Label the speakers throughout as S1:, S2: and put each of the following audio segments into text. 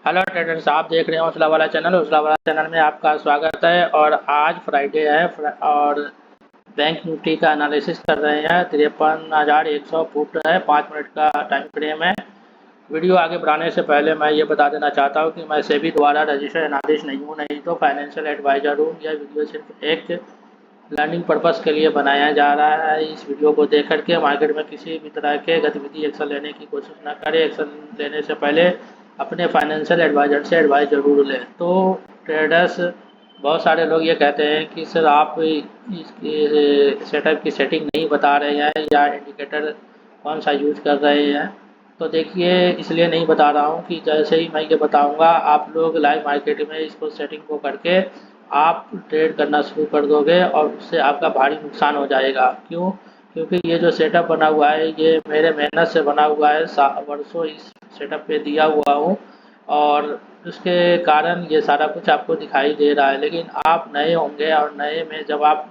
S1: Hello traders, आप देख रहे हैं हौसला वाला चैनल। हौसला वाला चैनल में आपका स्वागत है। और आज फ्राइडे है और बैंक निफ्टी का एनालिसिस कर रहे हैं। 53,100 फुट है, 5 मिनट का टाइम फ्रेम है। वीडियो आगे बढ़ाने से पहले मैं ये बता देना चाहता हूँ कि मैं सेबी द्वारा रजिस्टर्ड एनालिस्ट नहीं हूँ, नहीं तो फाइनेंशियल एडवाइजर हूँ। यह वीडियो सिर्फ एक लर्निंग पर्पस के लिए बनाया जा रहा है। इस वीडियो को देख करके मार्केट में किसी भी तरह के गतिविधि एक्शन लेने की कोशिश ना करें। एक्शन लेने से पहले अपने फाइनेंशियल एडवाइजर से एडवाइस ज़रूर लें। तो ट्रेडर्स, बहुत सारे लोग ये कहते हैं कि सर आप इसकी सेटअप की सेटिंग नहीं बता रहे हैं या इंडिकेटर कौन सा यूज कर रहे हैं। तो देखिए, इसलिए नहीं बता रहा हूँ कि जैसे ही मैं ये बताऊँगा आप लोग लाइव मार्केट में इसको सेटिंग को करके आप ट्रेड करना शुरू कर दोगे और उससे आपका भारी नुकसान हो जाएगा। क्यों? क्योंकि ये जो सेटअप बना हुआ है ये मेरे मेहनत से बना हुआ है। वर्षों इस सेटअप पे दिया हुआ हूँ और उसके कारण ये सारा कुछ आपको दिखाई दे रहा है। लेकिन आप नए होंगे और नए में जब आप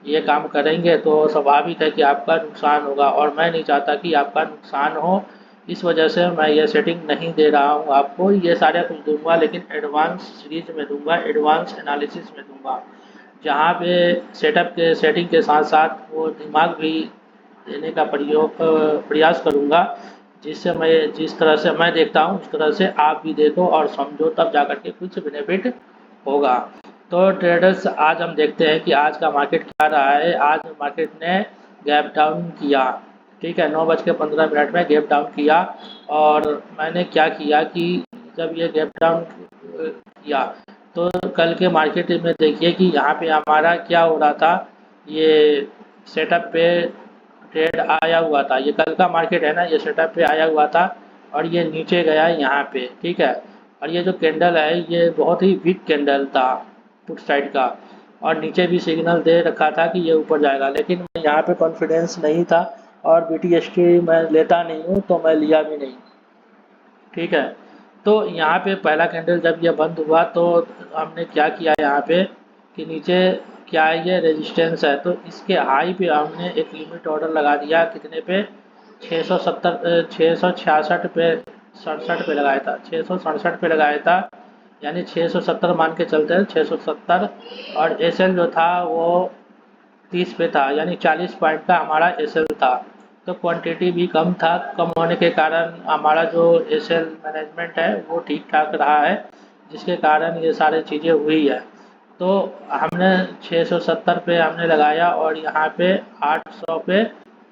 S1: ये काम करेंगे तो स्वाभाविक है कि आपका नुकसान होगा और मैं नहीं चाहता कि आपका नुकसान हो। इस वजह से मैं ये सेटिंग नहीं दे रहा हूँ आपको। ये सारा कुछ दूंगा लेकिन एडवांस सीरीज में दूंगा, एडवांस एनालिसिस में दूंगा, जहाँ पे सेटअप के सेटिंग के साथ साथ वो दिमाग भी देने का प्रयास करूँगा, जिससे मैं जिस तरह से मैं देखता हूँ उस तरह से आप भी देखो और समझो, तब जा कर के कुछ बेनिफिट होगा। तो ट्रेडर्स, आज हम देखते हैं कि आज का मार्केट क्या रहा है। आज मार्केट ने गैप डाउन किया, ठीक है, 9:15 में गैप डाउन किया। और मैंने क्या किया कि जब ये गैप डाउन किया तो कल के मार्केट में देखिए कि यहाँ पे हमारा क्या हो रहा था। ये सेटअप पे ट्रेड आया हुआ था, ये कल का मार्केट है ना, ये सेटअप पे आया हुआ था और ये नीचे गया यहाँ पे, ठीक है। और ये जो कैंडल है ये बहुत ही वीक कैंडल था पुट साइड का, और नीचे भी सिग्नल दे रखा था कि ये ऊपर जाएगा, लेकिन मैं यहाँ पे कॉन्फिडेंस नहीं था और BTST मैं लेता नहीं हूँ तो मैं लिया भी नहीं, ठीक है। तो यहाँ पे पहला कैंडल जब ये बंद हुआ तो हमने क्या किया यहाँ पे कि नीचे क्या है, ये रेजिस्टेंस है, तो इसके हाई पे हमने एक लिमिट ऑर्डर लगा दिया। कितने पे? 670, 666 पे, 67 पे लगाया था, 667 पे लगाया था, यानी 670 मान के चलते हैं, 670। और SL जो था वो 30 पे था, यानी 40 पॉइंट का हमारा SL था। तो क्वांटिटी भी कम था, कम होने के कारण हमारा जो SL मैनेजमेंट है वो ठीक ठाक रहा है, जिसके कारण ये सारी चीज़ें हुई है। तो हमने 670 पे हमने लगाया और यहाँ पे 800 पे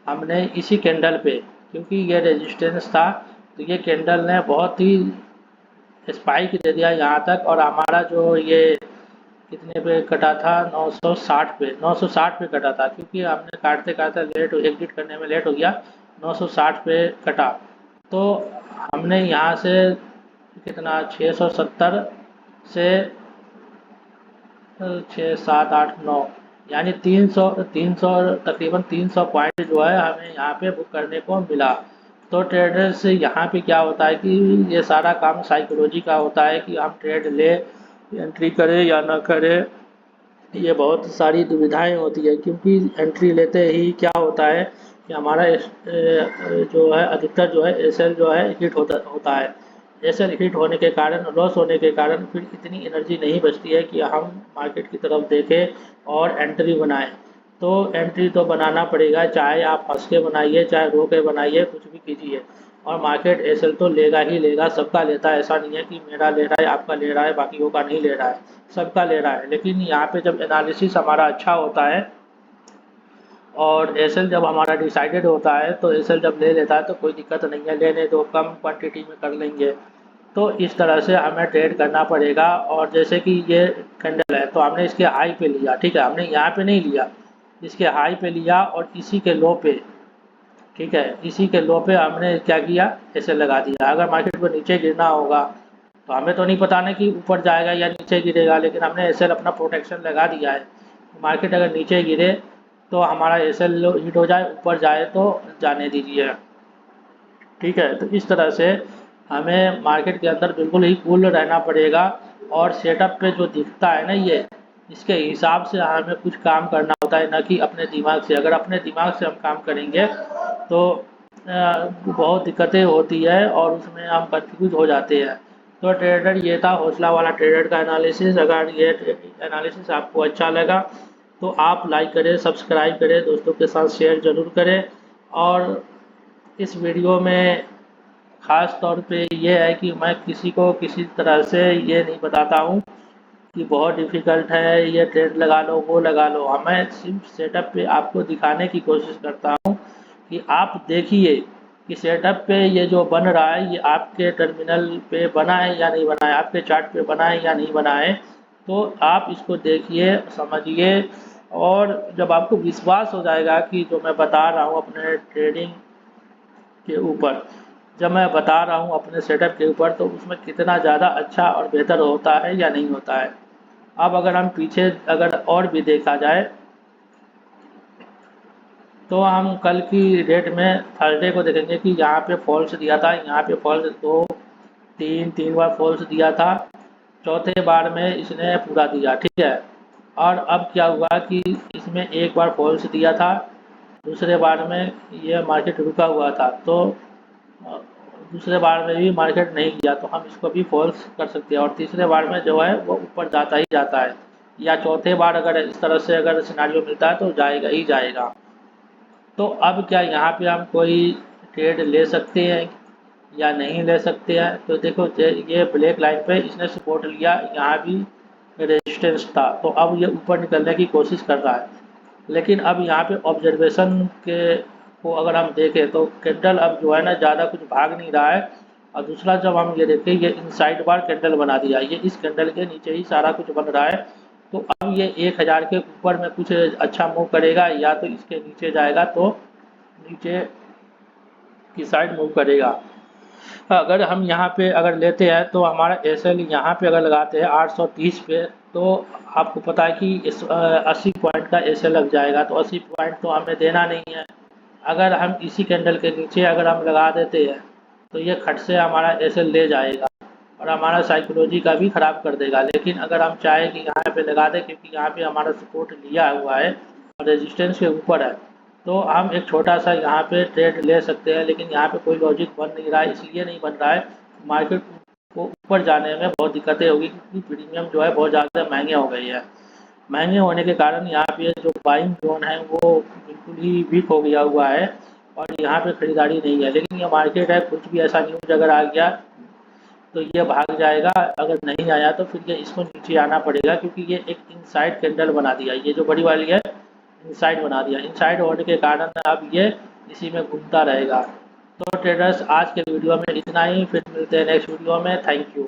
S1: हमने इसी कैंडल पे, क्योंकि ये रेजिस्टेंस था, तो ये कैंडल ने बहुत ही स्पाइक दे दिया यहाँ तक। और हमारा जो ये कितने पे कटा था, 960 पे, 960 पे कटा था, क्योंकि हमने काटते काटते लेट एग्जिट करने में लेट हो गया, 960 पे कटा। तो हमने यहाँ से कितना, 670 से 6, 7, 8, 9, यानी 300 तकरीबन 300 पॉइंट जो है हमें यहाँ पे बुक करने को मिला। तो ट्रेडर से यहाँ पे क्या होता है कि ये सारा काम साइकोलॉजी का होता है कि हम ट्रेड ले, एंट्री करें या ना करें। ये बहुत सारी दुविधाएं होती है, क्योंकि एंट्री लेते ही क्या होता है कि हमारा जो है अधिकतर जो है SL जो है हिट होता है। SL हिट होने के कारण, लॉस होने के कारण फिर इतनी एनर्जी नहीं बचती है कि हम मार्केट की तरफ देखें और एंट्री बनाएं। तो एंट्री तो बनाना पड़ेगा, चाहे आप फंस के बनाइए चाहे रो के बनाइए, कुछ भी कीजिए। और मार्केट SL तो लेगा ही लेगा, सबका लेता है। ऐसा नहीं है कि मेरा ले रहा है आपका ले रहा है बाकियों का नहीं ले रहा है, सबका ले रहा है। लेकिन यहाँ पे जब एनालिसिस हमारा अच्छा होता है और SL जब हमारा डिसाइडेड होता है तो SL जब ले लेता है तो कोई दिक्कत नहीं है, लेने दो, कम क्वांटिटी में कर लेंगे। तो इस तरह से हमें ट्रेड करना पड़ेगा। और जैसे कि ये कैंडल है तो हमने इसके हाई पे लिया, ठीक है, हमने यहाँ पे नहीं लिया, इसके हाई पे लिया और इसी के लो पे, ठीक है, इसी के लो पे हमने क्या किया, ऐसे लगा दिया। अगर मार्केट को नीचे गिरना होगा तो हमें तो नहीं पता ना कि ऊपर जाएगा या नीचे गिरेगा, लेकिन हमने एसएल अपना प्रोटेक्शन लगा दिया है। मार्केट अगर नीचे गिरे तो हमारा एसएल हिट हो जाए, ऊपर जाए तो जाने दीजिए, ठीक है। तो इस तरह से हमें मार्केट के अंदर बिल्कुल ही कूल रहना पड़ेगा और सेटअप पे जो दिखता है ना ये, इसके हिसाब से हमें कुछ काम करना होता है, ना कि अपने दिमाग से। अगर अपने दिमाग से हम काम करेंगे तो बहुत दिक्कतें होती है और उसमें हम कंफ्यूज हो जाते हैं। तो ट्रेडर ये था हौसला वाला ट्रेडर का एनालिसिस। अगर ये एनालिसिस आपको अच्छा लगा तो आप लाइक करें, सब्सक्राइब करें, दोस्तों के साथ शेयर ज़रूर करें। और इस वीडियो में ख़ास तौर पे ये है कि मैं किसी को किसी तरह से ये नहीं बताता हूँ कि बहुत डिफ़िकल्ट है, ये ट्रेड लगा लो, वो लगा लो। मैं सिर्फ सेटअप पे आपको दिखाने की कोशिश करता हूँ कि आप देखिए कि सेटअप पे ये जो बन रहा है ये आपके टर्मिनल पे बना है या नहीं बना है, आपके चार्ट पे बना है या नहीं बना है। तो आप इसको देखिए, समझिए, और जब आपको विश्वास हो जाएगा कि जो मैं बता रहा हूँ अपने ट्रेडिंग के ऊपर, जब मैं बता रहा हूँ अपने सेटअप के ऊपर, तो उसमें कितना ज़्यादा अच्छा और बेहतर होता है या नहीं होता है। अब अगर हम पीछे अगर और भी देखा जाए तो हम कल की डेट में थर्सडे को देखेंगे कि यहाँ पे फॉल्स दिया था, यहाँ पे फॉल्स तीन बार फॉल्स दिया था। चौथे बार में इसने पूरा दिया, ठीक है। और अब क्या हुआ कि इसमें एक बार फॉल्स दिया था, दूसरे बार में ये मार्केट रुका हुआ था, तो दूसरे बार में भी मार्केट नहीं गया, तो हम इसको भी फॉल्स कर सकते हैं। और तीसरे बार में जो है वो ऊपर जाता ही जाता है, या चौथे बार अगर इस तरह से अगर सिनारियो मिलता है तो जाएगा ही जाएगा। तो अब क्या यहाँ पे हम कोई ट्रेड ले सकते हैं या नहीं ले सकते हैं? तो देखो ये ब्लैक लाइन पे इसने सपोर्ट लिया, यहाँ भी रेजिस्टेंस था, तो अब ये ऊपर निकलने की कोशिश कर रहा है। लेकिन अब यहाँ पे ऑब्जर्वेशन के को अगर हम देखें तो कैंडल अब जो है ना ज़्यादा कुछ भाग नहीं रहा है। और दूसरा जब हम ये देखें, ये इनसाइड बार कैंडल बना दिया, ये इस कैंडल के नीचे ही सारा कुछ बन रहा है। तो अब ये 1000 के ऊपर में कुछ अच्छा मूव करेगा या तो इसके नीचे जाएगा, तो नीचे की साइड मूव करेगा। अगर हम यहाँ पे अगर लेते हैं तो हमारा एस एल यहाँ पे अगर लगाते हैं 830 पे, तो आपको पता है कि इस 80 पॉइंट का एस एल लग जाएगा, तो 80 पॉइंट तो हमें देना नहीं है। अगर हम इसी कैंडल के नीचे अगर हम लगा देते हैं तो ये खट से हमारा एस एल ले जाएगा और हमारा साइकोलॉजी का भी ख़राब कर देगा। लेकिन अगर हम चाहें कि यहाँ पे लगा दें, क्योंकि यहाँ पे हमारा सपोर्ट लिया हुआ है और रेजिस्टेंस के ऊपर है, तो हम एक छोटा सा यहाँ पे ट्रेड ले सकते हैं। लेकिन यहाँ पे कोई लॉजिक बन नहीं रहा है, इसलिए नहीं बन रहा है, मार्केट को ऊपर जाने में बहुत दिक्कतें होगी, क्योंकि प्रीमियम जो है बहुत ज़्यादा महंगे हो गई है। महंगे होने के कारण यहाँ पे जो बाइंग जोन है वो बिल्कुल ही वीक हो गया हुआ है और यहाँ पे खरीदारी नहीं है। लेकिन ये मार्केट है, कुछ भी ऐसा न्यूज अगर आ गया तो ये भाग जाएगा, अगर नहीं आया तो फिर ये इसको नीचे आना पड़ेगा, क्योंकि ये एक इनसाइड कैंडल बना दिया, ये जो बड़ी वाली है इनसाइड बना दिया। इनसाइड होने के कारण अब ये इसी में घूमता रहेगा। तो ट्रेडर्स, आज के वीडियो में इतना ही, फिर मिलते हैं नेक्स्ट वीडियो में। Thank you.